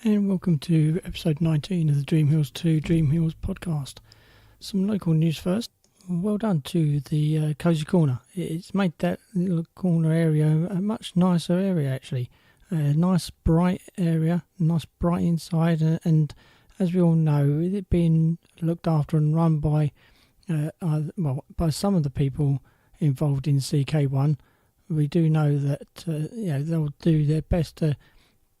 And welcome to episode 19 of the Dreamhills 2 Dreamhills podcast. Some local news first. Well done to the Cozy Corner. It's made that little corner area a much nicer area actually. A nice bright area, nice bright inside, and as we all know, it being looked after and run by by some of the people involved in CK1. We do know that they'll do their best to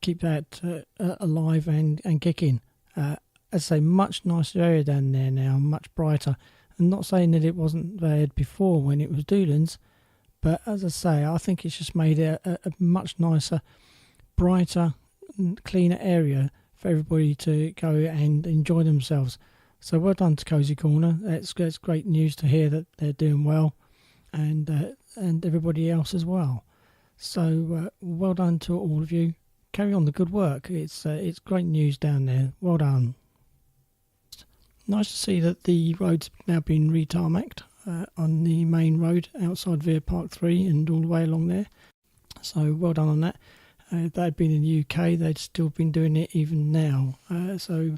keep that alive and kicking. As I say, much nicer area down there now, much brighter. I'm not saying that it wasn't there before when it was Doolan's, but as I say, I think it's just made it a much nicer, brighter, cleaner area for everybody to go and enjoy themselves. So well done to Cozy Corner. It's great news to hear that they're doing well, and everybody else as well. So well done to all of you. Carry on the good work. It's great news down there. Well done. Nice to see that the road's now been re-tarmacked on the main road outside Via Park 3 and all the way along there. So well done on that. They'd been in the UK. They'd still been doing it even now. So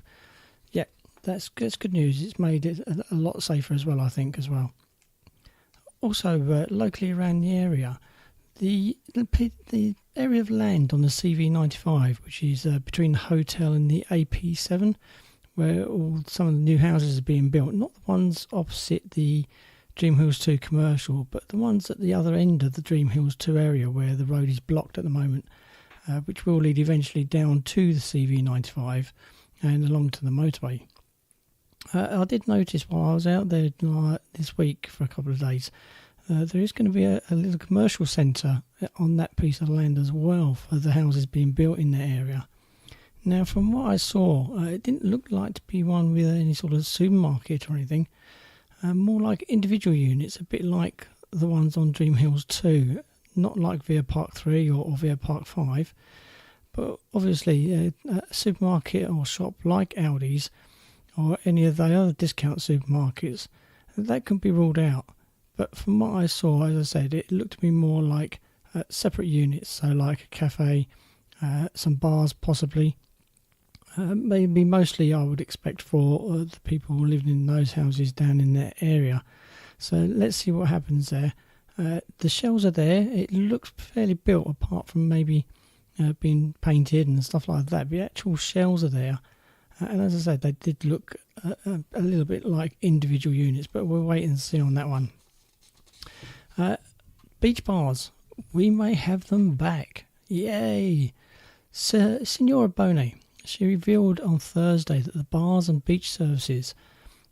yeah, that's good news. It's made it a lot safer as well, I think, as well. Also, locally around the area, the area of land on the CV95, which is between the hotel and the AP7, where some of the new houses are being built, not the ones opposite the Dreamhills 2 commercial, but the ones at the other end of the Dreamhills 2 area where the road is blocked at the moment, which will lead eventually down to the CV95 and along to the motorway. I did notice while I was out there this week for a couple of days, there is going to be a little commercial centre on that piece of land as well for the houses being built in that area. Now, from what I saw, it didn't look like to be one with any sort of supermarket or anything. More like individual units, a bit like the ones on Dreamhills 2, not like Via Park 3 or Via Park 5. But obviously, a supermarket or shop like Aldi's or any of the other discount supermarkets, that can be ruled out. But from what I saw, as I said, it looked to me more like separate units, so like a cafe, some bars possibly. Maybe mostly I would expect for the people living in those houses down in that area. So let's see what happens there. The shells are there. It looks fairly built apart from maybe being painted and stuff like that. The actual shells are there. And as I said, they did look a little bit like individual units, but we'll wait and see on that one. Beach bars, we may have them back. Yay! Signora Bone, she revealed on Thursday that the bars and beach services,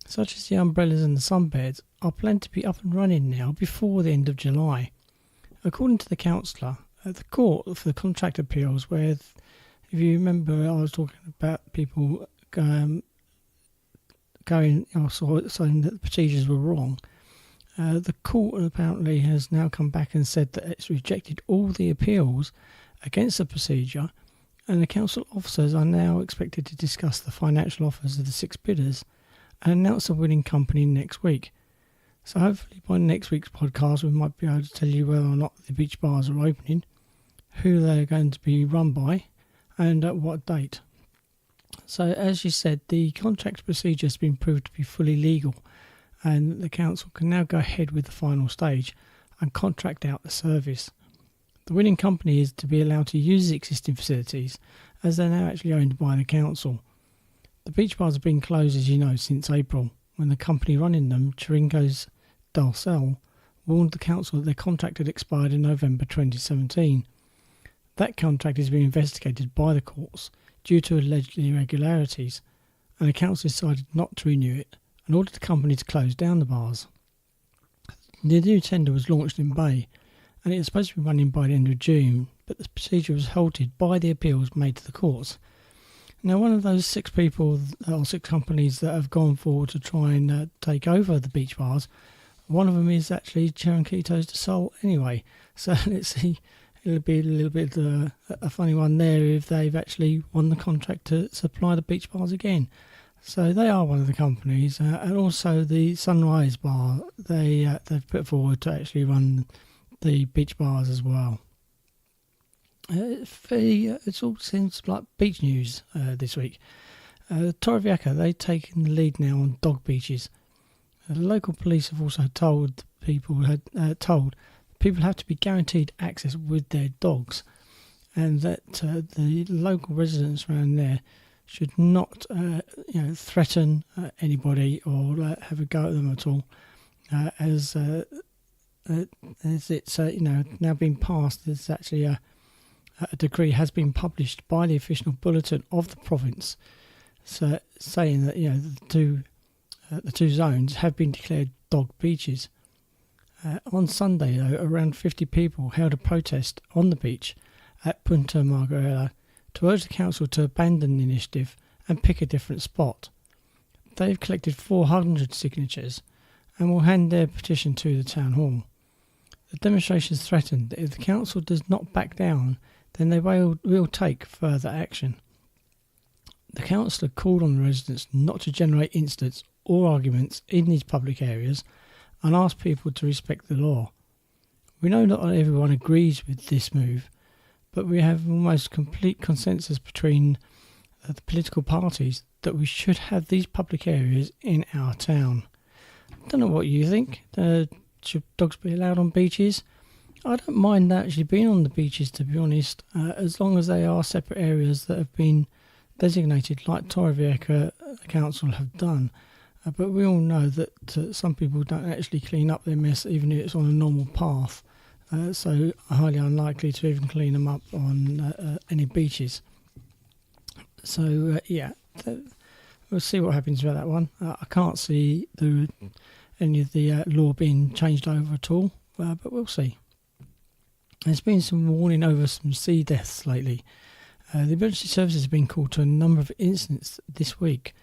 such as the umbrellas and the sunbeds, are planned to be up and running now before the end of July. According to the councillor, at the court for the contract appeals, where, if you remember, I was talking about people saying that the procedures were wrong. The court apparently has now come back and said that it's rejected all the appeals against the procedure, and the council officers are now expected to discuss the financial offers of the 6 bidders and announce the winning company next week. So hopefully by next week's podcast we might be able to tell you whether or not the beach bars are opening, who they're going to be run by, and at what date. So as you said, the contract procedure has been proved to be fully legal, and the council can now go ahead with the final stage and contract out the service. The winning company is to be allowed to use the existing facilities, as they're now actually owned by the council. The beach bars have been closed, as you know, since April, when the company running them, Chiringo's Dalcel, warned the council that their contract had expired in November 2017. That contract is being investigated by the courts due to alleged irregularities, and the council decided not to renew it and ordered the company to close down the bars. The new tender was launched in May, and it was supposed to be running by the end of June, but the procedure was halted by the appeals made to the courts. Now, one of those 6 people, or 6 companies that have gone forward to try and take over the beach bars, one of them is actually Chiringo's Dalcel anyway. So let's see, it'll be a little bit a funny one there if they've actually won the contract to supply the beach bars again. So they are one of the companies, and also the Sunrise Bar, they've put forward to actually run the beach bars as well. It all seems like beach news this week. Torrevieja, they've taken the lead now on dog beaches. The local police have also told people have to be guaranteed access with their dogs, and that the local residents around there should not threaten anybody or have a go at them at all, as it's now been passed. There's actually a decree has been published by the official bulletin of the province, so saying that the two zones have been declared dog beaches. On Sunday, though, around 50 people held a protest on the beach at Punta Margarela to urge the council to abandon the initiative and pick a different spot. They've collected 400 signatures and will hand their petition to the town hall. The demonstrations threatened that if the council does not back down, then they will take further action. The councillor called on the residents not to generate incidents or arguments in these public areas and asked people to respect the law. We know not everyone agrees with this move, but we have almost complete consensus between the political parties that we should have these public areas in our town. I don't know what you think. Should dogs be allowed on beaches? I don't mind actually being on the beaches, to be honest, as long as they are separate areas that have been designated like Torrevieja Council have done. But we all know that some people don't actually clean up their mess even if it's on a normal path, so highly unlikely to even clean them up on any beaches. So we'll see what happens with that one. I can't see any of the law being changed over at all, but we'll see. There's been some warning over some sea deaths lately. The emergency services have been called to a number of incidents this week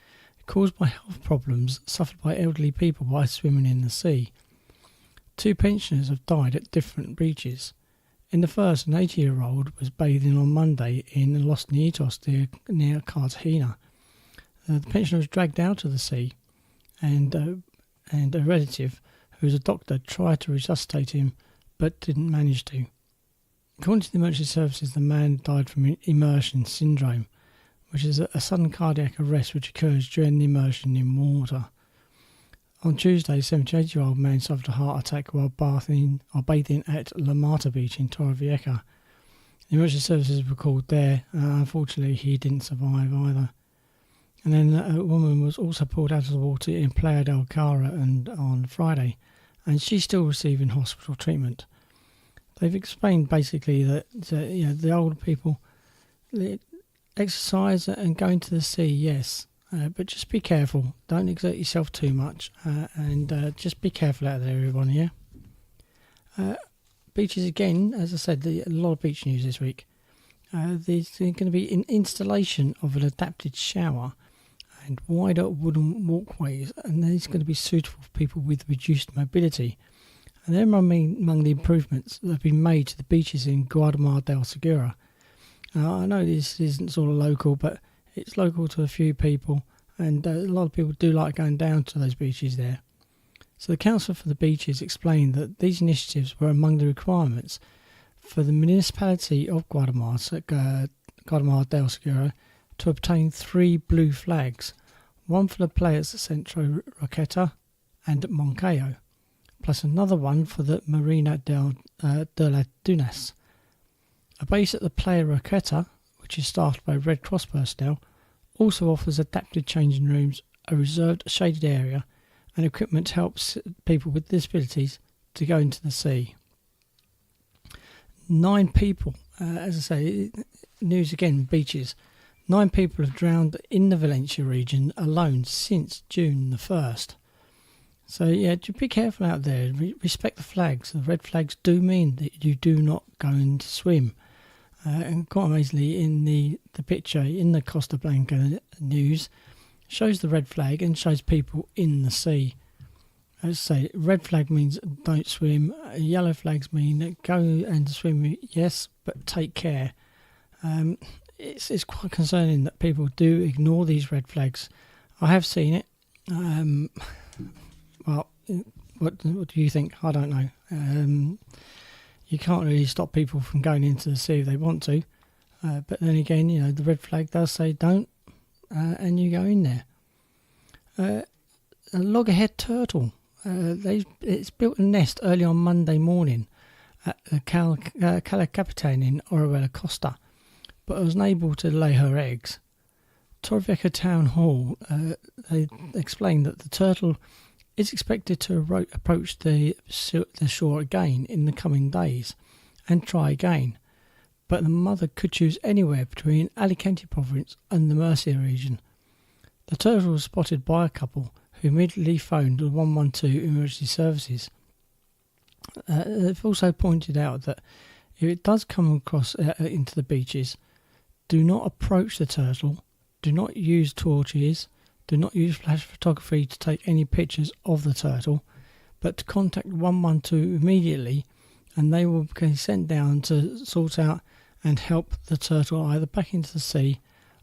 caused by health problems suffered by elderly people by swimming in the sea. 2 pensioners have died at different beaches. In the first, an 80-year-old was bathing on Monday in Los Nietos near Cartagena. The pensioner was dragged out of the sea, and a relative, who was a doctor, tried to resuscitate him but didn't manage to. According to the emergency services, the man died from immersion syndrome, which is a sudden cardiac arrest which occurs during the immersion in water. On Tuesday, a 78-year-old man suffered a heart attack while bathing at La Mata Beach in Torrevieja. The emergency services were called there. Unfortunately, he didn't survive either. And then a woman was also pulled out of the water in Playa del Carmen on Friday, and she's still receiving hospital treatment. They've explained basically that the older people exercise and going to the sea, yes, but just be careful. Don't exert yourself too much, and just be careful out there, everyone. Yeah. Beaches again, as I said, a lot of beach news this week. There's going to be an installation of an adapted shower and wider wooden walkways, and these are going to be suitable for people with reduced mobility. And they're among the improvements that have been made to the beaches in Guadalmar del Segura. I know this isn't sort of local, but it's local to a few people, and a lot of people do like going down to those beaches there. So the Council for the Beaches explained that these initiatives were among the requirements for the municipality of Guadalmar del Segura to obtain 3 blue flags, one for the players Centro Roqueta and Moncayo, plus another one for the Marina de las Dunas. A base at the Playa Roqueta, which is staffed by Red Cross personnel, also offers adapted changing rooms, a reserved shaded area, and equipment to help people with disabilities to go into the sea. 9 people, as I say, news again, beaches. 9 people have drowned in the Valencia region alone since June the 1st. So yeah, be careful out there. Respect the flags. The red flags do mean that you do not go and swim. And quite amazingly, in the picture in the Costa Blanca news, shows the red flag and shows people in the sea. As I say, red flag means don't swim. Yellow flags mean go and swim, yes, but take care. It's quite concerning that people do ignore these red flags. I have seen it. Well, what do you think? I don't know. you can't really stop people from going into the sea if they want to. But then again, the red flag does say don't, and you go in there. A loggerhead turtle. It's built a nest early on Monday morning at the Cala Capitan in Orihuela Costa, but was unable to lay her eggs. Torrevieja Town Hall, they explained that the turtle is expected to approach the shore again in the coming days and try again, but the mother could choose anywhere between Alicante province and the Murcia region. The turtle was spotted by a couple who immediately phoned the 112 emergency services. They've also pointed out that if it does come across into the beaches, do not approach the turtle, do not use torches, do not use flash photography to take any pictures of the turtle, but to contact 112 immediately, and they will be sent down to sort out and help the turtle either back into the sea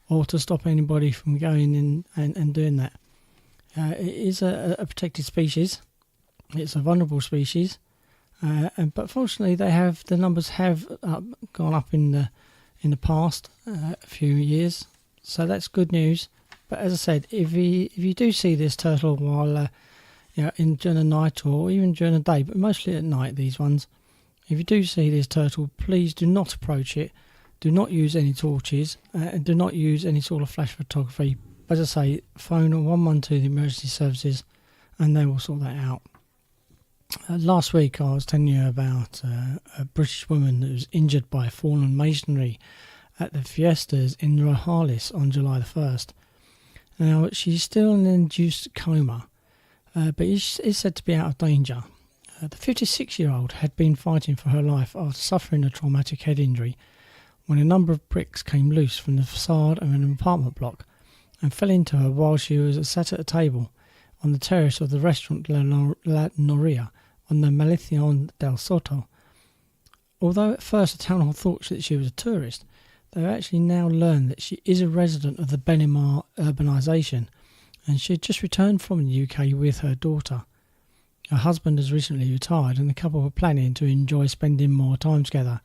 or to stop anybody from going in and doing that. It is a protected species. It's a vulnerable species, but fortunately the numbers have gone up in the past a few years, so that's good news. But as I said, if you do see this turtle while during the night or even during the day, but mostly at night, these ones, if you do see this turtle, please do not approach it. Do not use any torches and do not use any sort of flash photography. As I say, phone 112 the emergency services and they will sort that out. Last week I was telling you about a British woman that was injured by fallen masonry at the fiestas in Rojales on July the 1st. Now, she's still in an induced coma, but is said to be out of danger. The 56-year-old had been fighting for her life after suffering a traumatic head injury when a number of bricks came loose from the facade of an apartment block and fell into her while she was sat at a table on the terrace of the restaurant La Noria on the Maldición del Soto. Although at first the town hall thought that she was a tourist, they've actually now learned that she is a resident of the Benimar urbanisation, and she had just returned from the UK with her daughter. Her husband has recently retired and the couple were planning to enjoy spending more time together